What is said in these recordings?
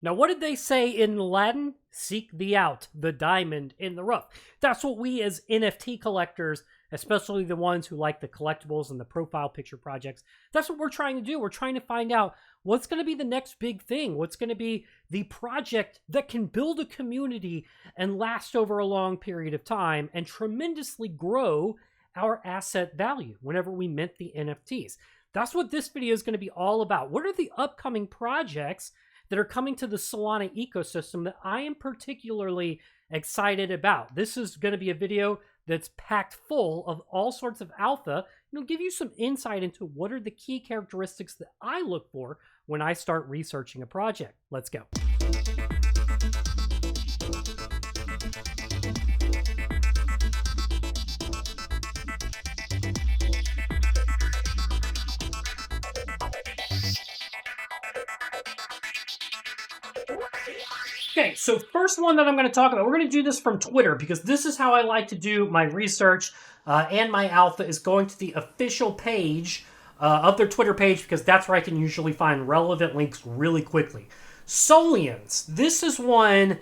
Now, what did they say in Latin? Seek thee out, the diamond in the rough. That's what we as NFT collectors, especially the ones who like the collectibles and the profile picture projects, that's what we're trying to do. We're trying to find out what's going to be the next big thing. What's going to be the project that can build a community and last over a long period of time and tremendously grow our asset value whenever we mint the NFTs. That's what this video is going to be all about. What are the upcoming projects that are coming to the Solana ecosystem that I am particularly excited about? This is going to be a video that's packed full of all sorts of alpha. It'll give you some insight into what are the key characteristics that I look for when I start researching a project. Let's go. Okay, so first one that I'm going to talk about, we're going to do this from Twitter because this is how I like to do my research and my alpha is going to the official page of their Twitter page because that's where I can usually find relevant links really quickly. Soliens, this is one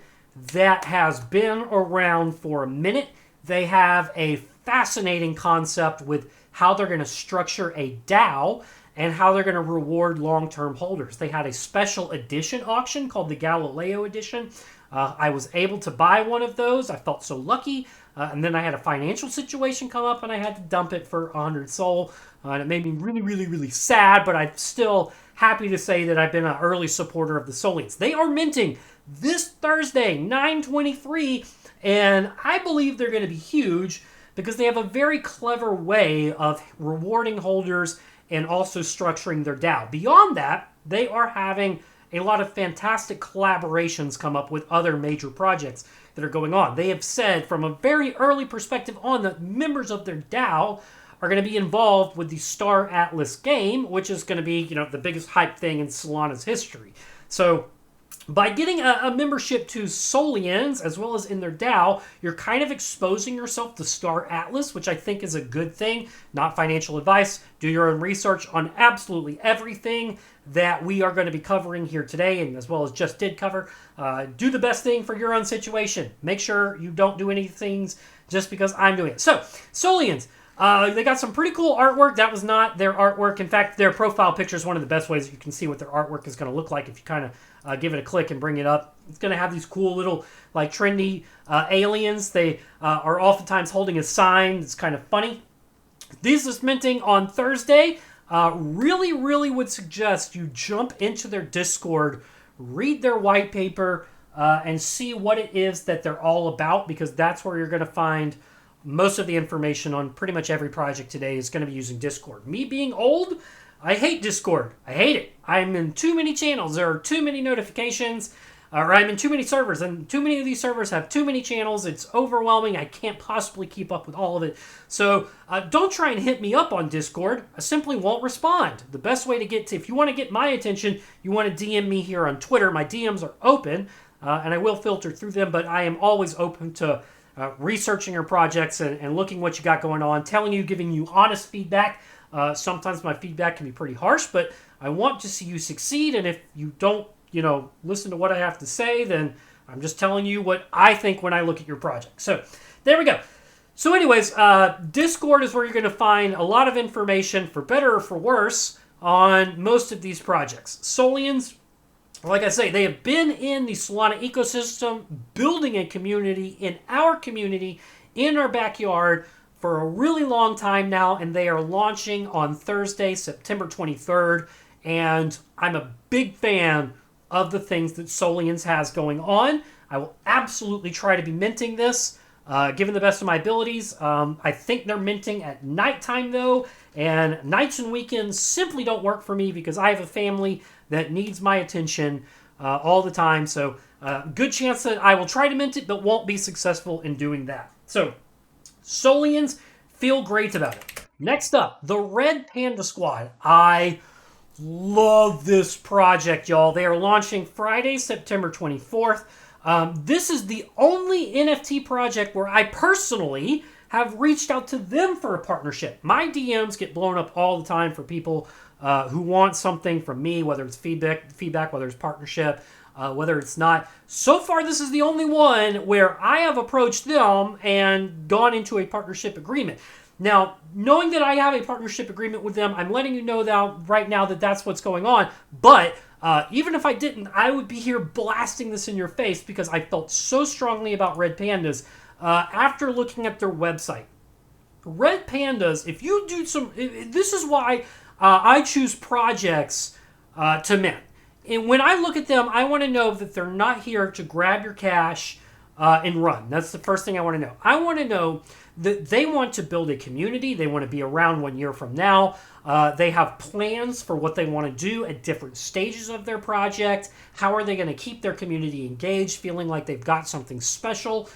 that has been around for a minute. They have a fascinating concept with how they're going to structure a DAO and how they're going to reward long-term holders. They had a special edition auction called the Galileo edition. I was able to buy one of those. I felt so lucky. And then I had a financial situation come up and I had to dump it for 100 Sol. And it made me really, really, really sad, but I'm still happy to say that I've been an early supporter of the Soliens. They are minting this Thursday, 9/23, and I believe they're going to be huge because they have a very clever way of rewarding holders and also structuring their DAO. Beyond that, they are having a lot of fantastic collaborations come up with other major projects that are going on. They have said from a very early perspective on that members of their DAO are going to be involved with the Star Atlas game, which is going to be, the biggest hype thing in Solana's history. So by getting a membership to Soliens, as well as in their DAO, you're kind of exposing yourself to Star Atlas, which I think is a good thing. Not financial advice. Do your own research on absolutely everything that we are going to be covering here today, and as well as just did cover. Do the best thing for your own situation. Make sure you don't do any things just because I'm doing it. So, Soliens. They got some pretty cool artwork. That was not their artwork. In fact, their profile picture is one of the best ways you can see what their artwork is going to look like if you kind of give it a click and bring it up. It's going to have these cool little, trendy aliens. They are oftentimes holding a sign. It's kind of funny. This is minting on Thursday. Really, really would suggest you jump into their Discord, read their white paper, and see what it is that they're all about, because that's where you're going to find most of the information on pretty much every project today is going to be using Discord. Me being old, I hate Discord. I hate it. I'm in too many channels. There are too many notifications, or I'm in too many servers, and too many of these servers have too many channels. It's overwhelming. I can't possibly keep up with all of it. So don't try and hit me up on Discord. I simply won't respond. The best way to if you want to get my attention, you want to DM me here on Twitter. My DMs are open, and I will filter through them, but I am always open to researching your projects and looking what you got going on, giving you honest feedback. Sometimes my feedback can be pretty harsh, but I want to see you succeed. And if you don't, listen to what I have to say, then I'm just telling you what I think when I look at your project. So there we go. So anyways, Discord is where you're going to find a lot of information, for better or for worse, on most of these projects. Soliens, like I say, they have been in the Solana ecosystem, building a community in our community, in our backyard, for a really long time now, and they are launching on Thursday, September 23rd, and I'm a big fan of the things that Soliens has going on. I will absolutely try to be minting this, given the best of my abilities. I think they're minting at nighttime, though, and nights and weekends simply don't work for me because I have a family that needs my attention all the time. So good chance that I will try to mint it, but won't be successful in doing that. So Soliens, feel great about it. Next up, the Red Panda Squad. I love this project, y'all. They are launching Friday, September 24th. This is the only NFT project where I personally have reached out to them for a partnership. My DMs get blown up all the time for people who want something from me, whether it's feedback, whether it's partnership. whether it's not. So far, this is the only one where I have approached them and gone into a partnership agreement. Now, knowing that I have a partnership agreement with them, I'm letting you know that right now that that's what's going on. But even if I didn't, I would be here blasting this in your face because I felt so strongly about Red Pandas after looking at their website. Red Pandas, if you do some... This is why I choose projects to mint. And when I look at them, I want to know that they're not here to grab your cash and run. That's the first thing I want to know. I want to know that they want to build a community. They want to be around 1 year from now. They have plans for what they want to do at different stages of their project. How are they going to keep their community engaged, feeling like they've got something special,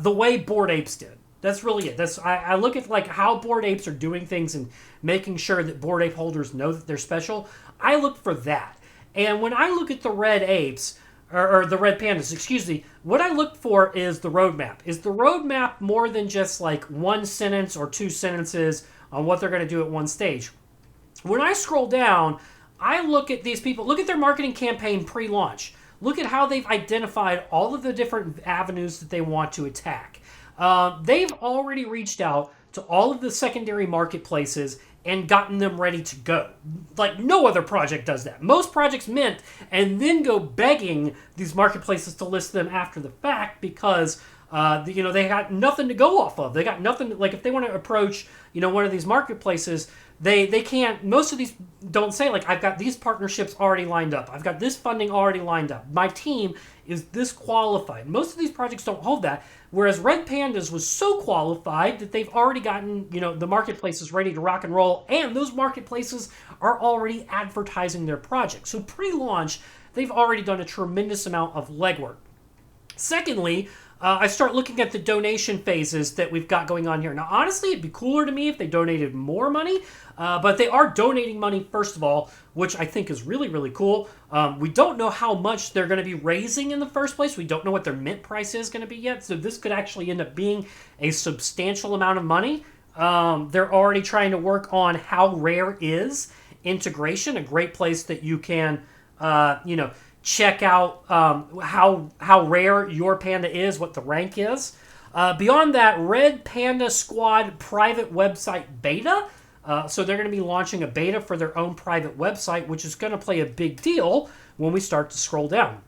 the way Bored Apes did. That's really it. I look at like how Bored Apes are doing things and making sure that Bored Ape holders know that they're special. I look for that. And when I look at the Red Apes, or the Red Pandas, excuse me, what I look for is the roadmap. Is the roadmap more than just like one sentence or two sentences on what they're going to do at one stage? When I scroll down, I look at these people, look at their marketing campaign pre-launch. Look at how they've identified all of the different avenues that they want to attack. They've already reached out to all of the secondary marketplaces and gotten them ready to go. Like no other project does that. Most projects mint and then go begging these marketplaces to list them after the fact because they got nothing to go off of. They got nothing. Like if they want to approach one of these marketplaces, they can't. Most of these don't say like I've got these partnerships already lined up. I've got this funding already lined up. My team is this qualified. Most of these projects don't hold that. Whereas Red Pandas was so qualified that they've already gotten, the marketplaces ready to rock and roll, and those marketplaces are already advertising their project. So pre-launch, they've already done a tremendous amount of legwork. Secondly, I start looking at the donation phases that we've got going on here. Now, honestly, it'd be cooler to me if they donated more money, but they are donating money, first of all, which I think is really, really cool. We don't know how much they're going to be raising in the first place. We don't know what their mint price is going to be yet, so this could actually end up being a substantial amount of money. They're already trying to work on how rare is integration, a great place that you can, check out how rare your panda is, what the rank is. Beyond that, Red Panda Squad private website beta. So they're going to be launching a beta for their own private website, which is going to play a big deal when we start to scroll down.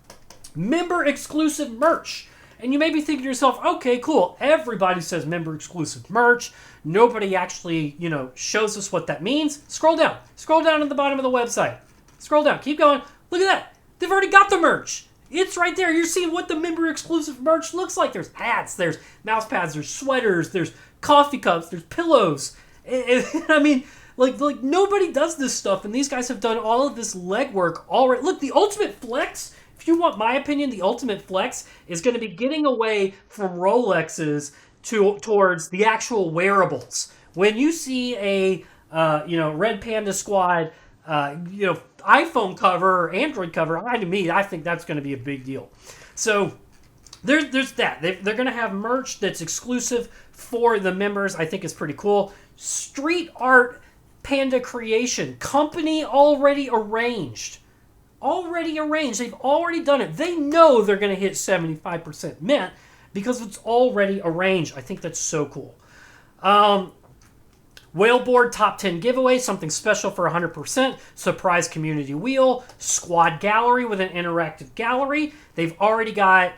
Member exclusive merch. And you may be thinking to yourself, okay, cool. Everybody says member exclusive merch. Nobody actually, shows us what that means. Scroll down. Scroll down at the bottom of the website. Scroll down. Keep going. Look at that. They've already got the merch. It's right there. You're seeing what the member-exclusive merch looks like. There's hats, there's mouse pads, there's sweaters, there's coffee cups, there's pillows. I mean, like nobody does this stuff, and these guys have done all of this legwork already. Look, the ultimate flex, if you want my opinion, the ultimate flex is going to be getting away from Rolexes towards the actual wearables. When you see a, Red Panda Squad, iPhone cover or Android cover, I think that's going to be a big deal. So there's that. They're going to have merch that's exclusive for the members. I think is pretty cool. Street art panda creation. Company already arranged. They've already done it. They know they're going to hit 75% mint because it's already arranged. I think that's so cool. Whaleboard top 10 giveaway, something special for 100%. Surprise community wheel. Squad gallery with an interactive gallery. They've already got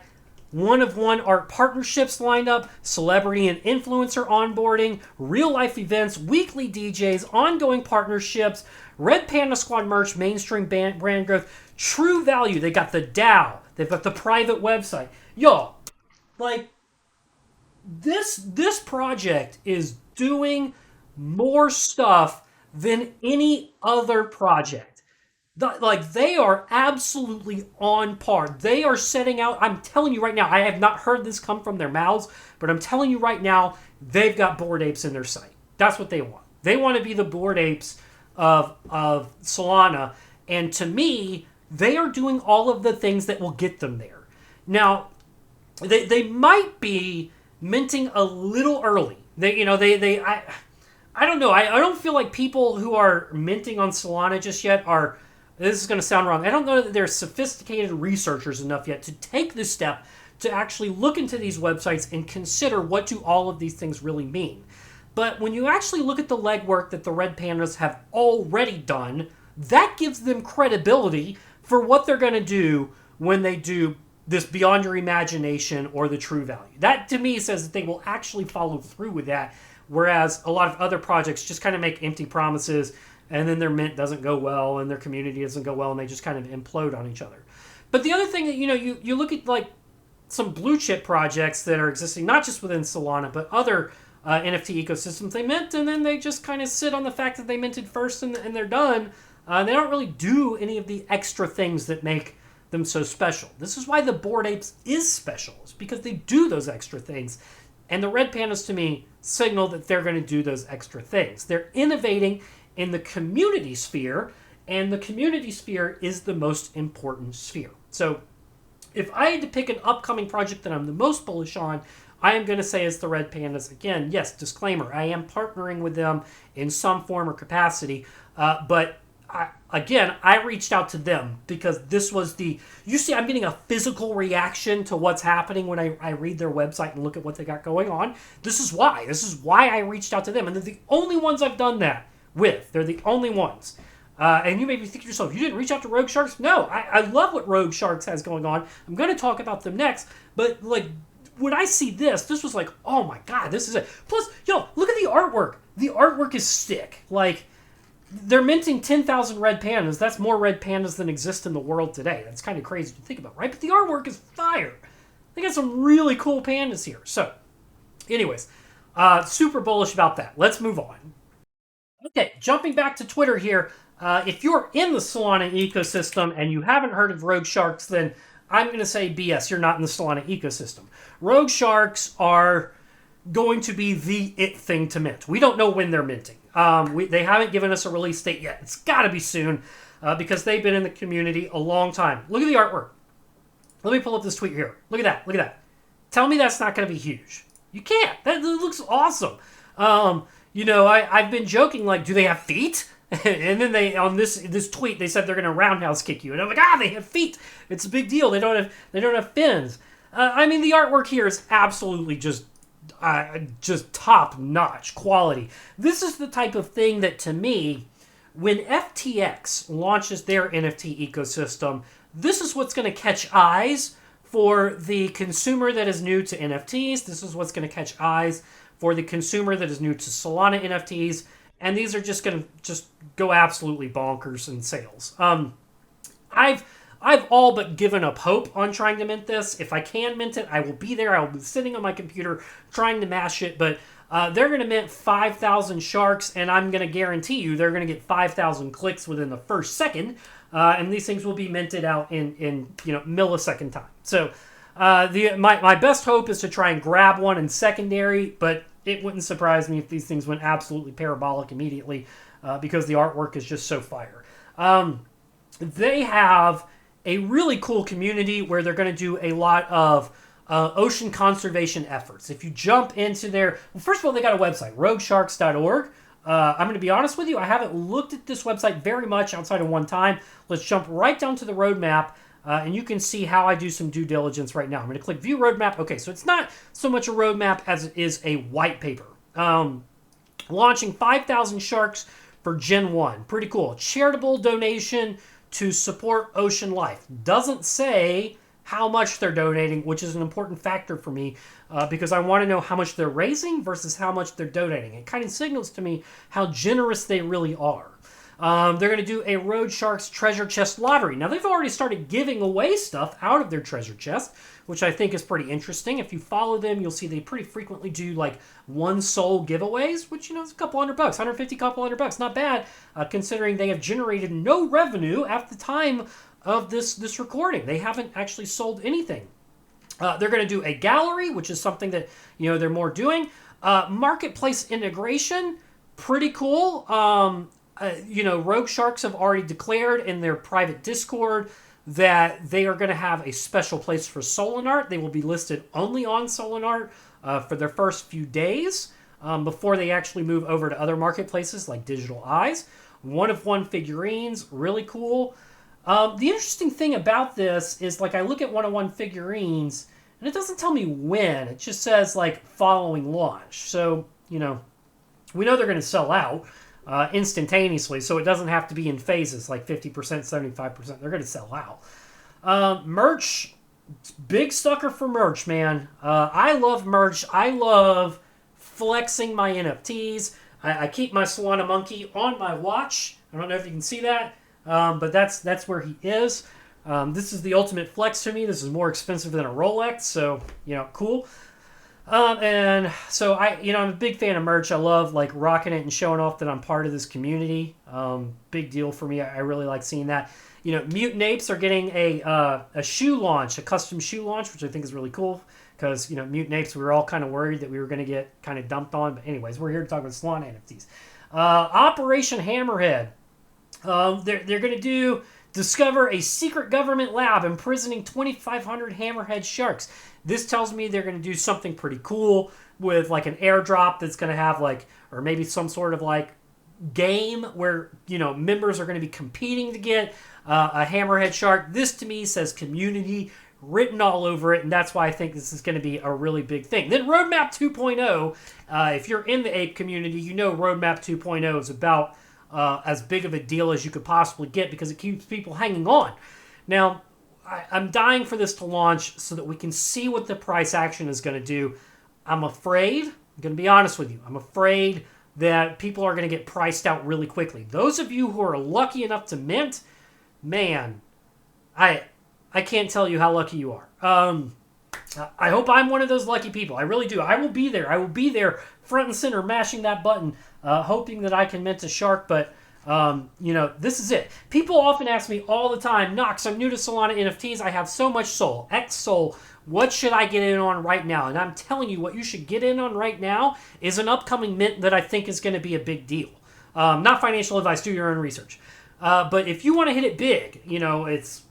one-of-one art partnerships lined up. Celebrity and influencer onboarding. Real-life events. Weekly DJs. Ongoing partnerships. Red Panda Squad merch. Mainstream brand growth. True value. They got the DAO. They've got the private website. Y'all, this project is doing more stuff than any other project. They are absolutely on par. They are setting out, I'm telling you right now, I have not heard this come from their mouths, but I'm telling you right now, they've got Bored Apes in their sight. That's what they want. They want to be the Bored Apes of Solana, and to me, they are doing all of the things that will get them there. Now, they might be minting a little early. I don't know. I don't feel like people who are minting on Solana just yet are this is going to sound wrong. I don't know that they're sophisticated researchers enough yet to take this step to actually look into these websites and consider what do all of these things really mean. But when you actually look at the legwork that the Red Pandas have already done, that gives them credibility for what they're going to do when they do this beyond your imagination or the true value. That, to me, says that they will actually follow through with that, whereas a lot of other projects just kind of make empty promises, and then their mint doesn't go well, and their community doesn't go well, and they just kind of implode on each other. But the other thing that, you look at, like, some blue chip projects that are existing, not just within Solana, but other NFT ecosystems, they mint, and then they just kind of sit on the fact that they minted first and they're done. They don't really do any of the extra things that make them so special. This is why the Bored Apes is special. It's because they do those extra things. And the Red Pandas, to me, signal that they're going to do those extra things. They're innovating in the community sphere, and the community sphere is the most important sphere. So if I had to pick an upcoming project that I'm the most bullish on, I am going to say it's the Red Pandas. Again, yes, disclaimer, I am partnering with them in some form or capacity, but I reached out to them because this was you see, I'm getting a physical reaction to what's happening when I read their website and look at what they got going on. This is why I reached out to them. And they're the only ones I've done that with. They're the only ones. And you maybe think to yourself, you didn't reach out to Rogue Sharks? No, I love what Rogue Sharks has going on. I'm going to talk about them next. But, like, when I see this was like, oh my God, this is it. Plus, look at the artwork. The artwork is sick. Like, they're minting 10,000 red pandas. That's more red pandas than exist in the world today. That's kind of crazy to think about, right? But the artwork is fire. They got some really cool pandas here. So, anyways, super bullish about that. Let's move on. Okay, jumping back to Twitter here. If you're in the Solana ecosystem and you haven't heard of Rogue Sharks, then I'm going to say BS. You're not in the Solana ecosystem. Rogue Sharks are going to be the it thing to mint. We don't know when they're minting. They haven't given us a release date yet. It's got to be soon because they've been in the community a long time. Look at the artwork. Let me pull up this tweet here. Look at that. Look at that. Tell me that's not going to be huge. You can't. That looks awesome. I've been joking, like, do they have feet? And then they, on this tweet, they said they're going to roundhouse kick you. And I'm like, they have feet. It's a big deal. They don't have fins. The artwork here is absolutely just top-notch quality. This is the type of thing that, to me, when FTX launches their NFT ecosystem, this is what's going to catch eyes for the consumer that is new to NFTs. This is what's going to catch eyes for the consumer that is new to Solana NFTs. And these are just going to just go absolutely bonkers in sales. I've all but given up hope on trying to mint this. If I can mint it, I will be there. I will be sitting on my computer trying to mash it. But they're going to mint 5,000 sharks, and I'm going to guarantee you they're going to get 5,000 clicks within the first second. And these things will be minted out in millisecond time. So my best hope is to try and grab one in secondary, but it wouldn't surprise me if these things went absolutely parabolic immediately because the artwork is just so fire. They have a really cool community where they're going to do a lot of ocean conservation efforts. If you jump into first of all, they got a website, roguesharks.org. I'm going to be honest with you, I haven't looked at this website very much outside of one time. Let's jump right down to the roadmap. And you can see how I do some due diligence right now. I'm going to click View Roadmap. Okay, so it's not so much a roadmap as it is a white paper. Launching 5,000 sharks for Gen 1. Pretty cool. Charitable donation to support ocean life. Doesn't say how much they're donating, which is an important factor for me because I want to know how much they're raising versus how much they're donating. It kind of signals to me how generous they really are. They're going to do a Road Sharks treasure chest lottery. Now, they've already started giving away stuff out of their treasure chest, which I think is pretty interesting. If you follow them, you'll see they pretty frequently do like one soul giveaways, which, is a couple $100, 150, couple $100. Not bad, considering they have generated no revenue at the time of this recording. They haven't actually sold anything. They're going to do a gallery, which is something that, they're more doing. Marketplace integration, pretty cool. Rogue Sharks have already declared in their private Discord that they are going to have a special place for Solanart. They will be listed only on Solanart for their first few days before they actually move over to other marketplaces like Digital Eyes. One-of-one figurines, really cool. The interesting thing about this is, like, I look at 101 figurines, and it doesn't tell me when. It just says, like, following launch. So, you know, we know they're going to sell out instantaneously, so it doesn't have to be in phases, like 50%, 75%. They're going to sell out. Merch, big sucker for merch, man. I love merch. I love flexing my NFTs. I keep my Solana monkey on my watch. I don't know if you can see that. But that's where he is. This is the ultimate flex to me. This is more expensive than a Rolex, so, you know, cool. And so I'm a big fan of merch. I love, like, rocking it and showing off that I'm part of this community. Big deal for me. I really like seeing that. You know, Mutant Apes are getting a shoe launch, a custom shoe launch, which I think is really cool. Because, you know, Mutant Apes, we were all kind of worried that we were going to get kind of dumped on. But anyways, we're here to talk about Solana NFTs. Operation Hammerhead. They're going to discover a secret government lab imprisoning 2,500 hammerhead sharks. This tells me they're going to do something pretty cool with, like, an airdrop that's going to have, like, or maybe some sort of, like, game where, you know, members are going to be competing to get a hammerhead shark. This to me says community written all over it, and that's why I think this is going to be a really big thing. Then Roadmap 2.0, if you're in the ape community, you know Roadmap 2.0 is about as big of a deal as you could possibly get because it keeps people hanging on. Now, I'm dying for this to launch so that we can see what the price action is going to do. I'm afraid, I'm going to be honest with you, I'm afraid that people are going to get priced out really quickly. Those of you who are lucky enough to mint, man, I can't tell you how lucky you are. I hope I'm one of those lucky people. I really do. I will be there. I will be there front and center mashing that button, hoping that I can mint a shark. But, you know, this is it. People often ask me all the time, Knox, I'm new to Solana NFTs. I have so much Sol, X Sol. What should I get in on right now? And I'm telling you, what you should get in on right now is an upcoming mint that I think is going to be a big deal. Not financial advice. Do your own research. But if you want to hit it big, you know, it's...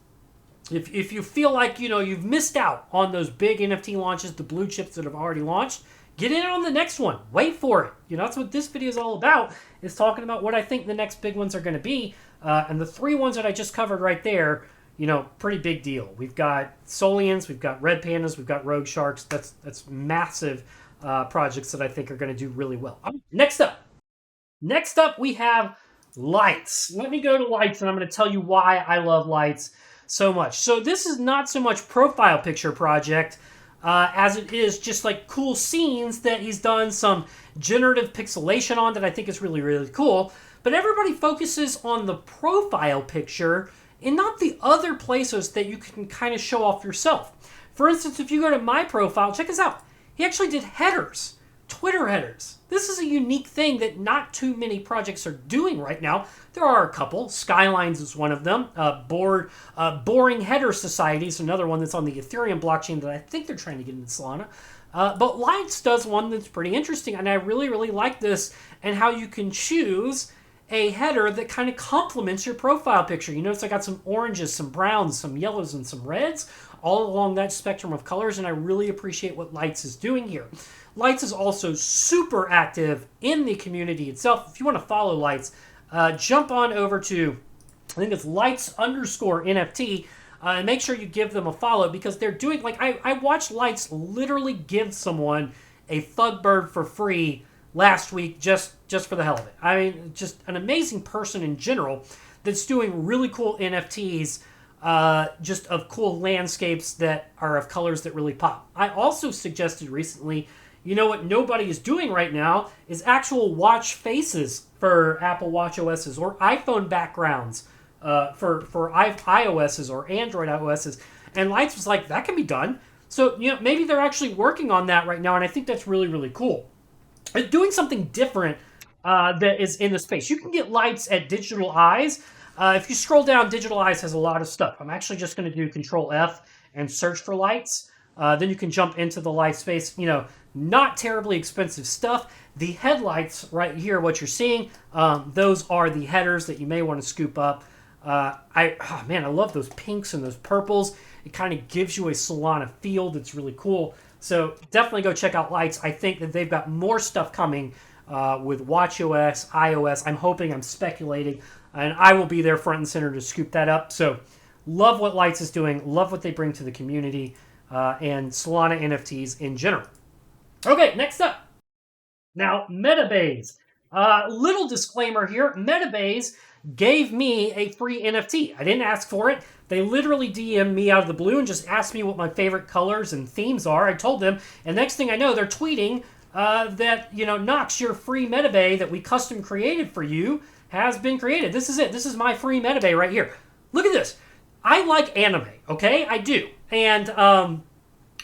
If you feel like, you know, you've missed out on those big NFT launches, the blue chips that have already launched, get in on the next one. Wait for it. You know, that's what this video is all about, is talking about what I think the next big ones are going to be. And the three ones that I just covered right there, you know, pretty big deal. We've got Soliens, we've got Red Pandas, we've got Rogue Sharks. That's massive projects that I think are going to do really well. Next up, we have Lights. Let me go to Lights, and I'm going to tell you why I love Lights so much. So this is not so much profile picture project as it is just like cool scenes that he's done some generative pixelation on that I think is really, really cool. But everybody focuses on the profile picture and not the other places that you can kind of show off yourself. For instance, if you go to my profile, check this out. He actually did headers, Twitter headers. This is a unique thing that not too many projects are doing right now. There are a couple. Skylines is one of them. Boring Header Society is another one that's on the Ethereum blockchain that I think they're trying to get into Solana. But Lights does one that's pretty interesting, and I really, really like this and how you can choose a header that kind of complements your profile picture. You notice I got some oranges, some browns, some yellows, and some reds all along that spectrum of colors, and I really appreciate what Lights is doing here. Lights is also super active in the community itself. If you want to follow Lights, jump on over to, I think it's Lights_NFT, and make sure you give them a follow because they're doing, like, I watched Lights literally give someone a Thugbird for free last week just for the hell of it. I mean, just an amazing person in general that's doing really cool NFTs, just of cool landscapes that are of colors that really pop. I also suggested recently, you know what nobody is doing right now is actual watch faces for Apple Watch OSs or iPhone backgrounds for iOSs or Android iOSs. And Lights was like, that can be done. So, you know, maybe they're actually working on that right now, and I think that's really, really cool. It's doing something different that is in the space. You can get Lights at Digital Eyes. If you scroll down, Digital Eyes has a lot of stuff. I'm actually just going to do Control F and search for Lights. Then you can jump into the Light space. You know, not terribly expensive stuff. The headlights right here, what you're seeing, those are the headers that you may want to scoop up. I love those pinks and those purples. It kind of gives you a Solana feel that's really cool. So definitely go check out Lights. I think that they've got more stuff coming with watchOS, iOS. I'm speculating and I will be there front and center to scoop that up. So love what Lights is doing, love what they bring to the community, and Solana NFTs in general. Okay, next up. Now, MetaBaes. Little disclaimer here, MetaBaes gave me a free NFT. I didn't ask for it. They literally DM'd me out of the blue and just asked me what my favorite colors and themes are. I told them, and next thing I know, they're tweeting that, Knox, your free MetaBase that we custom created for you has been created. This is it. This is my free MetaBase right here. Look at this. I like anime, okay? I do. And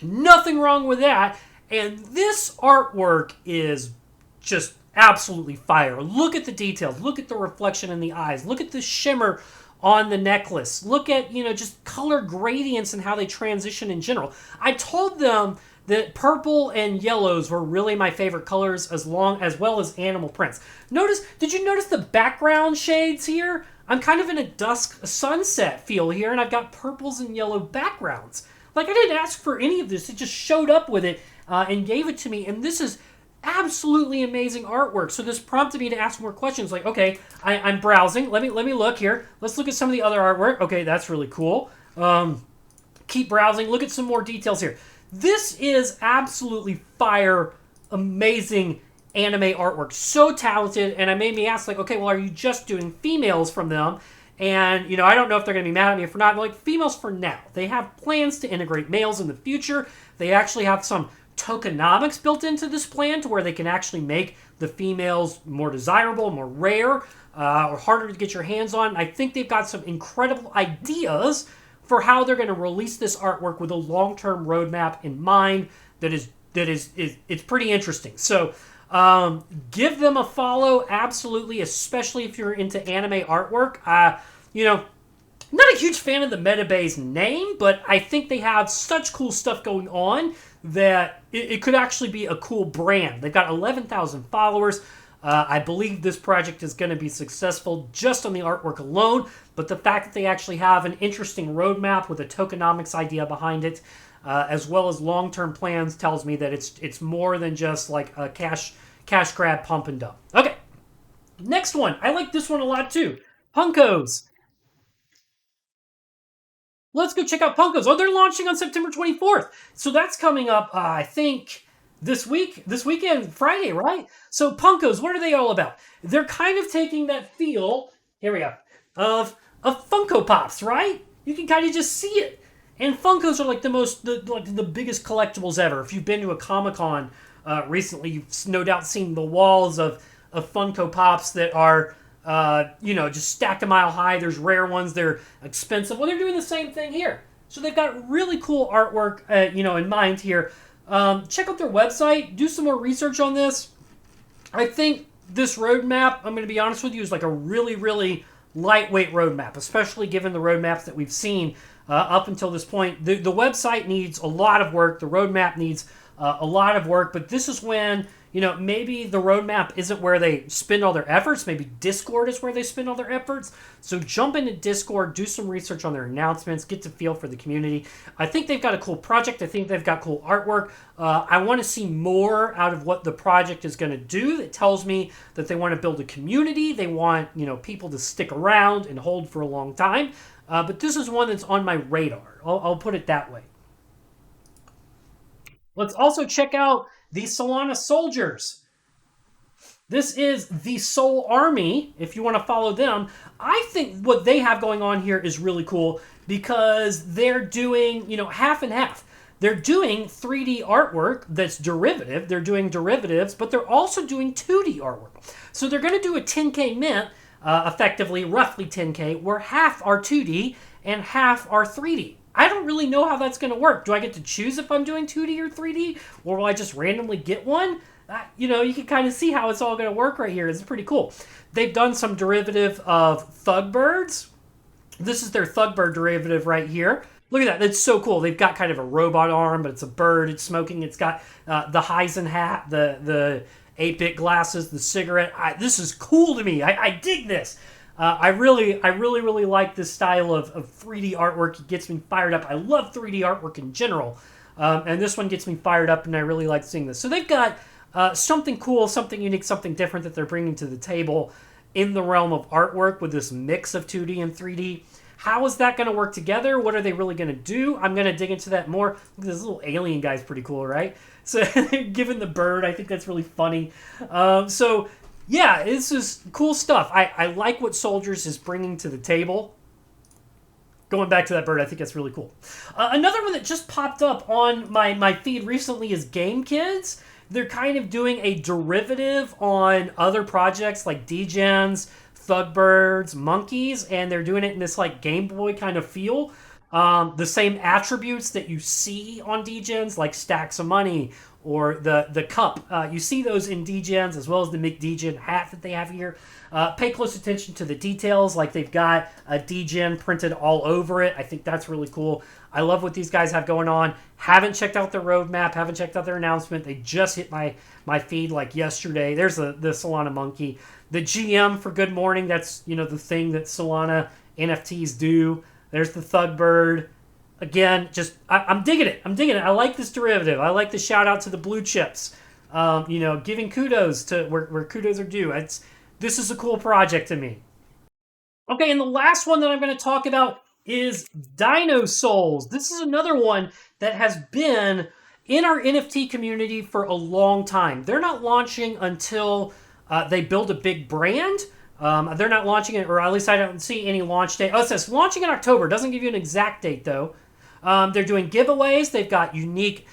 nothing wrong with that. And this artwork is just absolutely fire. Look at the details. Look at the reflection in the eyes. Look at the shimmer on the necklace. Look at, just color gradients and how they transition in general. I told them that purple and yellows were really my favorite colors as well as animal prints. Did you notice the background shades here? I'm kind of in a sunset feel here, and I've got purples and yellow backgrounds. Like, I didn't ask for any of this. It just showed up with it and gave it to me, and this is absolutely amazing artwork. So this prompted me to ask more questions. Like, okay, I'm browsing. Let me look here. Let's look at some of the other artwork. Okay, that's really cool. Keep browsing. Look at some more details here. This is absolutely fire, amazing anime artwork. So talented, and it made me ask, like, okay, well, are you just doing females from them? And, I don't know if they're going to be mad at me for not. Like, females for now. They have plans to integrate males in the future. They actually have some tokenomics built into this plan to where they can actually make the females more desirable, more rare, or harder to get your hands on. I think they've got some incredible ideas for how they're going to release this artwork with a long-term roadmap in mind that is it's pretty interesting. So give them a follow, absolutely, especially if you're into anime artwork. Not a huge fan of the MetaBase name, but I think they have such cool stuff going on that it could actually be a cool brand. They've got 11,000 followers. I believe this project is going to be successful just on the artwork alone, but the fact that they actually have an interesting roadmap with a tokenomics idea behind it, as well as long-term plans, tells me that it's more than just like a cash grab pump and dump. Okay, next one. I like this one a lot too. Punkos. Let's go check out Punkos. Oh, they're launching on September 24th. So that's coming up, I think, this weekend, Friday, right? So Punkos, what are they all about? They're kind of taking that feel, here we go, of Funko Pops, right? You can kind of just see it. And Funkos are like the biggest collectibles ever. If you've been to a Comic-Con recently, you've no doubt seen the walls of Funko Pops that are just stacked a mile high. There's rare ones. They're expensive. Well, they're doing the same thing here. So they've got really cool artwork, in mind here. Check out their website. Do some more research on this. I think this roadmap, I'm going to be honest with you, is like a really, really lightweight roadmap, especially given the roadmaps that we've seen up until this point. The website needs a lot of work. The roadmap needs a lot of work. But this is when maybe the roadmap isn't where they spend all their efforts. Maybe Discord is where they spend all their efforts. So jump into Discord, do some research on their announcements, get to feel for the community. I think they've got a cool project. I think they've got cool artwork. I want to see more out of what the project is going to do. It tells me that they want to build a community. They want, people to stick around and hold for a long time. But this is one that's on my radar. I'll put it that way. Let's also check out the Solana Soldiers. This is the Soul Army, if you want to follow them. I think what they have going on here is really cool because they're doing, half and half. They're doing 3D artwork that's derivative. They're doing derivatives, but they're also doing 2D artwork. So they're going to do a 10K mint, effectively, roughly 10K, where half are 2D and half are 3D. I don't really know how that's going to work. Do I get to choose if I'm doing 2D or 3D? Or will I just randomly get one? You can kind of see how it's all going to work right here. It's pretty cool. They've done some derivative of Thugbirds. This is their Thugbird derivative right here. Look at that. That's so cool. They've got kind of a robot arm, but it's a bird. It's smoking. It's got the Heisen hat, the 8-bit glasses, the cigarette. This is cool to me. I dig this. I really like this style of 3D artwork. It gets me fired up. I love 3D artwork in general. And this one gets me fired up, and I really like seeing this. So they've got something cool, something unique, something different that they're bringing to the table. in the realm of artwork with this mix of 2D and 3D. How is that going to work together? What are they really going to do? I'm going to dig into that more. This little alien guy's pretty cool, right? So given the bird, I think that's really funny. So yeah, this is cool stuff. I like what Soldiers is bringing to the table. Going back to that bird, I think that's really cool. Another one that just popped up on my feed recently is GameKidz. They're kind of doing a derivative on other projects like Degens, Thugbirds, Monkeys, and they're doing it in this like Game Boy kind of feel. The same attributes that you see on Degens, like stacks of money or the cup. You see those in Degens as well as the McDegen hat that they have here. Pay close attention to the details, like they've got a Degen printed all over it. I think that's really cool. I love what these guys have going on. Haven't checked out their roadmap, haven't checked out their announcement. They just hit my feed like yesterday. There's the Solana monkey. The GM for Good Morning, that's the thing that Solana NFTs do. There's the Thugbird. Again, I'm digging it. I like this derivative. I like the shout out to the blue chips. Giving kudos to where kudos are due. This is a cool project to me. Okay, and the last one that I'm going to talk about is DinoSols. This is another one that has been in our NFT community for a long time. They're not launching until they build a big brand. They're not launching it, or at least I don't see any launch date. Oh, it says launching in October. Doesn't give you an exact date, though. They're doing giveaways. They've got unique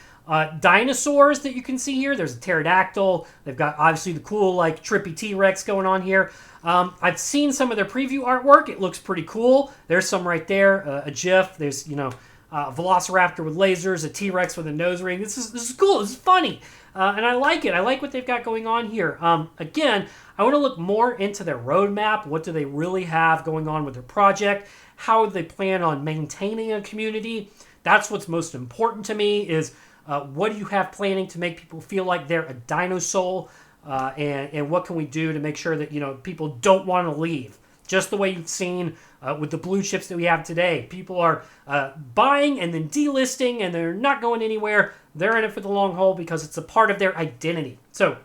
dinosaurs that you can see here. There's a pterodactyl. They've got, obviously, the cool, like, trippy T-Rex going on here. I've seen some of their preview artwork. It looks pretty cool. There's some right there. A GIF. There's, Velociraptor with lasers, a T-Rex with a nose ring. This is cool. This is funny. And I like it. I like what they've got going on here. Again, I want to look more into their roadmap. What do they really have going on with their project? How do they plan on maintaining a community? That's what's most important to me is what do you have planning to make people feel like they're a DinoSol? And what can we do to make sure that, people don't want to leave? Just the way you've seen with the blue chips that we have today. People are buying and then delisting, and they're not going anywhere. They're in it for the long haul because it's a part of their identity. So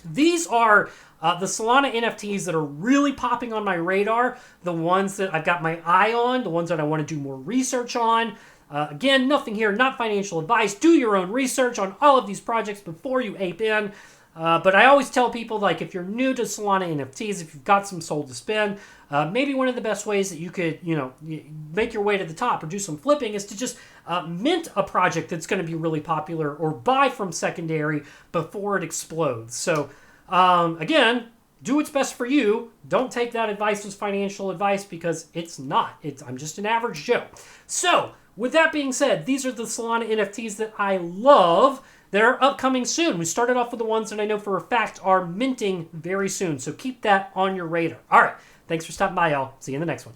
these are the Solana NFTs that are really popping on my radar, the ones that I've got my eye on, the ones that I want to do more research on. Again, nothing here, not financial advice. Do your own research on all of these projects before you ape in. But I always tell people, like, if you're new to Solana NFTs, if you've got some soul to spend, maybe one of the best ways that you could, make your way to the top or do some flipping is to just mint a project that's going to be really popular or buy from secondary before it explodes. So, again, do what's best for you. Don't take that advice as financial advice because it's not. I'm just an average Joe. So, with that being said, these are the Solana NFTs that I love. They're upcoming soon. We started off with the ones that I know for a fact are minting very soon. So keep that on your radar. All right. Thanks for stopping by, y'all. See you in the next one.